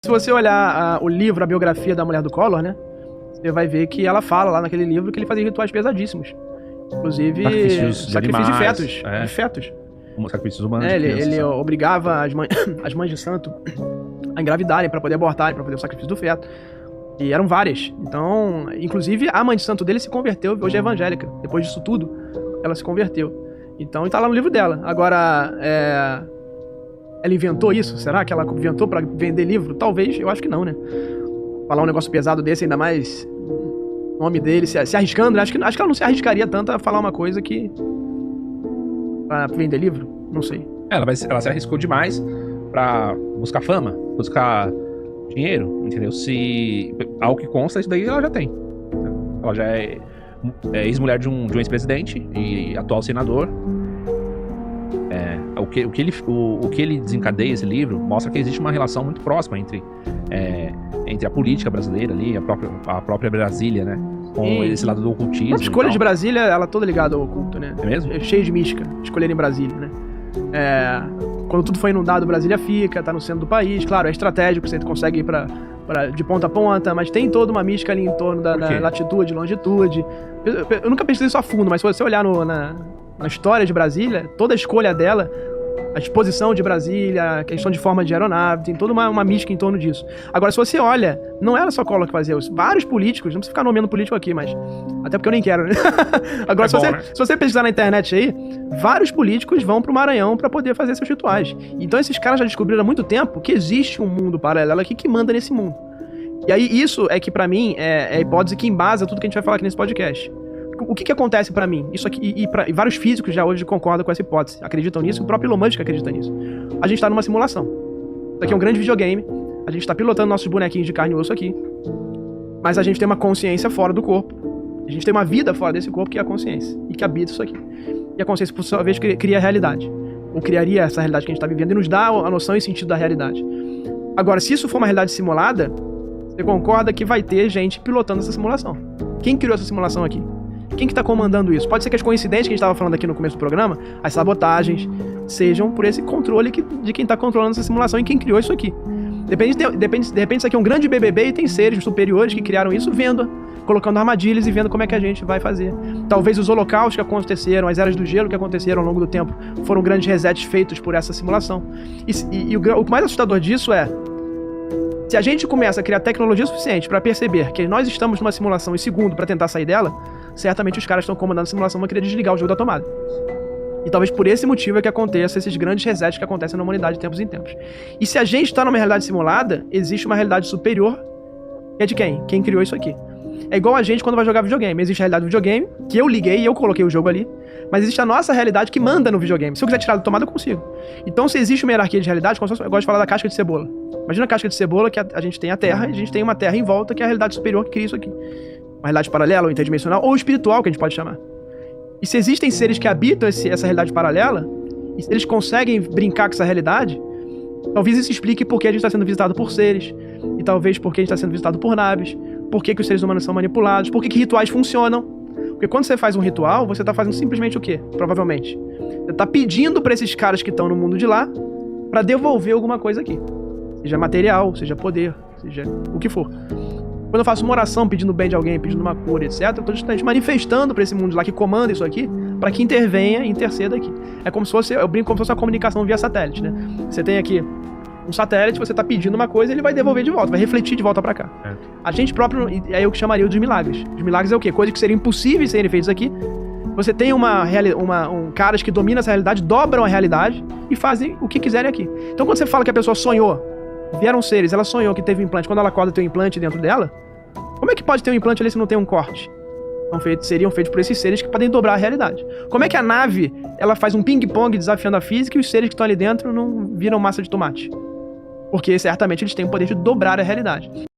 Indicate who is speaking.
Speaker 1: Se você olhar o livro, a biografia da mulher do Collor, né? Você vai ver que ela fala lá naquele livro que ele fazia rituais pesadíssimos. Inclusive, sacrifício de fetos. De fetos.
Speaker 2: Sacrifícios humanos.
Speaker 1: Ele obrigava as mães de santo a engravidarem pra poder abortarem, pra poder o sacrifício do feto. E eram várias. Então, inclusive, a mãe de santo dele se converteu, hoje é evangélica. Depois disso tudo, ela se converteu. Então, tá lá no livro dela. Agora, ela inventou isso? Será que ela inventou pra vender livro? Talvez, eu acho que não, né? Falar um negócio pesado desse, ainda mais o nome dele, se arriscando, né? Acho que ela não se arriscaria tanto a falar uma coisa que... pra vender livro? Não sei.
Speaker 2: Ela se arriscou demais pra buscar fama, buscar dinheiro, entendeu? Ao que consta, isso daí ela já tem. Ela já é ex-mulher de um ex-presidente e atual senador. O que ele desencadeia, esse livro, mostra que existe uma relação muito próxima entre a política brasileira ali, a própria Brasília, né? Com esse lado do ocultismo. A
Speaker 1: escolha de Brasília, ela é toda ligada ao oculto, né? É
Speaker 2: mesmo?
Speaker 1: É cheio de mística, escolher em Brasília, né? Quando tudo foi inundado, Brasília fica, tá no centro do país. Claro, é estratégico, você consegue ir de ponta a ponta, mas tem toda uma mística ali em torno da latitude, longitude. Eu nunca pesquisei isso a fundo, mas se você olhar na história de Brasília, toda a escolha dela, a disposição de Brasília, a questão de forma de aeronave, tem toda uma mística em torno disso. Agora, se você olha, não era só Collor que fazia isso. Vários políticos, não precisa ficar nomeando político aqui, mas... Até porque eu nem quero, né? Agora, se você pesquisar na internet aí, vários políticos vão pro Maranhão pra poder fazer seus rituais. Então, esses caras já descobriram há muito tempo que existe um mundo paralelo aqui que manda nesse mundo. E aí, isso é que, pra mim, é a hipótese que embasa tudo que a gente vai falar aqui nesse podcast. O que acontece pra mim? Isso aqui, e vários físicos já hoje concordam com essa hipótese, acreditam nisso, o próprio Elon Musk acredita nisso. A gente tá numa simulação. Isso aqui é um grande videogame, a gente tá pilotando nossos bonequinhos de carne e osso aqui, mas a gente tem uma consciência fora do corpo. A gente tem uma vida fora desse corpo, que é a consciência, e que habita isso aqui. E a consciência, por sua vez, cria a realidade. Ou criaria essa realidade que a gente tá vivendo e nos dá a noção e sentido da realidade. Agora, se isso for uma realidade simulada, você concorda que vai ter gente pilotando essa simulação. Quem criou essa simulação aqui? Quem que tá comandando isso? Pode ser que as coincidências que a gente tava falando aqui no começo do programa, as sabotagens, sejam por esse controle de quem tá controlando essa simulação e quem criou isso aqui. De repente isso aqui é um grande BBB e tem seres superiores que criaram isso colocando armadilhas e vendo como é que a gente vai fazer. Talvez os holocaustos que aconteceram, as eras do gelo que aconteceram ao longo do tempo, foram grandes resets feitos por essa simulação. E o mais assustador disso é, se a gente começa a criar tecnologia suficiente para perceber que nós estamos numa simulação em segundo para tentar sair dela, certamente os caras que estão comandando a simulação vão querer desligar o jogo da tomada. E talvez por esse motivo é que aconteça esses grandes resets que acontecem na humanidade de tempos em tempos. E se a gente está numa realidade simulada, existe uma realidade superior, que é de quem? Quem criou isso aqui. É igual a gente quando vai jogar videogame. Existe a realidade do videogame, que eu liguei e eu coloquei o jogo ali, mas existe a nossa realidade que manda no videogame. Se eu quiser tirar da tomada, eu consigo. Então, se existe uma hierarquia de realidade, eu gosto de falar da casca de cebola. Imagina a casca de cebola, que a gente tem a Terra, e a gente tem uma Terra em volta, que é a realidade superior que cria isso aqui. Uma realidade paralela, ou interdimensional, ou espiritual, que a gente pode chamar. E se existem seres que habitam essa realidade paralela, e se eles conseguem brincar com essa realidade, talvez isso explique por que a gente está sendo visitado por seres, e talvez por que a gente está sendo visitado por naves, por que os seres humanos são manipulados, por que rituais funcionam. Porque quando você faz um ritual, você está fazendo simplesmente o quê? Provavelmente. Você está pedindo para esses caras que estão no mundo de lá, para devolver alguma coisa aqui. Seja material, seja poder, seja o que for. Quando eu faço uma oração pedindo bem de alguém, pedindo uma cura, etc., eu estou justamente manifestando para esse mundo de lá que comanda isso aqui, para que intervenha e interceda aqui. É como se fosse, eu brinco como se fosse uma comunicação via satélite, né? Você tem aqui um satélite, você tá pedindo uma coisa, ele vai devolver de volta, vai refletir de volta pra cá. A gente próprio, é eu que chamaria dos milagres. Os milagres é o quê? Coisas que seriam impossíveis de serem feitas aqui. Você tem caras que dominam essa realidade, dobram a realidade e fazem o que quiserem aqui. Então quando você fala que a pessoa sonhou, vieram seres, ela sonhou que teve um implante, quando ela acorda tem um implante dentro dela, como é que pode ter um implante ali se não tem um corte? Seriam feitos por esses seres que podem dobrar a realidade. Como é que a nave, ela faz um ping-pong desafiando a física e os seres que estão ali dentro não viram massa de tomate? Porque certamente eles têm o poder de dobrar a realidade.